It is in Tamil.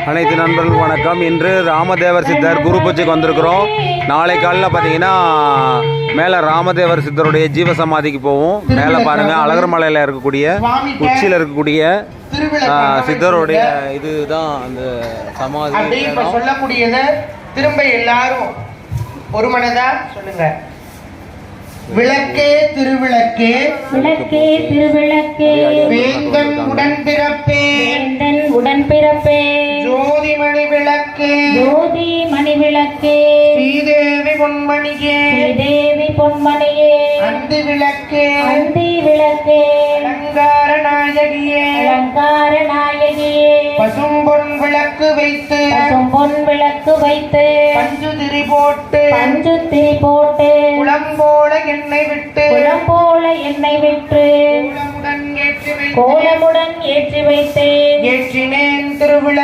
அனைத்து நண்பர்களுக்கும் வணக்கம். இன்று ராமதேவர் சித்தர் குரு பூஜைக்கு வந்திருக்கிறோம். நாளை காலையில் பார்த்தீங்கன்னா மேலே ராமதேவர் சித்தருடைய ஜீவசமாதிக்கு போவோம். மேலே பாருங்கள், அழகர் மலையில் இருக்கக்கூடிய உச்சியில் இருக்கக்கூடிய சித்தருடைய இதுதான் அந்த சமாதி. சொல்லக்கூடியதை திரும்ப எல்லாரும் ஒரு மனதா சொல்லுங்க. விளக்கே திருவிளக்கே, விளக்கே திருவிளக்கே, வேந்தன் உடன்பிறப்பே, வேந்தன் உடன்பிறப்பே, ஜோதி மணி விளக்கே, ஜோதி மணி விளக்கே, ஸ்ரீதேவி பொன்மணியே, ஸ்ரீதேவி பொன்மணியே, அந்தி விளக்கே, அந்தி விளக்கே, அலங்கார நாயகியே, அலங்கார நாயகியே, பசும்பொன் விளக்கு வைத்து, பசும்பொன் விளக்கு வைத்து, பஞ்சுதிரி போட்டு, பஞ்சுத்திரி போட்டு, குளம்போல எண்ணெய் விட்டு, குளம் போல எண்ணெய் விட்டு, கோலமுடன் ஏற்றி வைத்து, கோலமுடன் ஏற்றி வைத்தேன். ஏற்றினேன் திருவிளக்கு.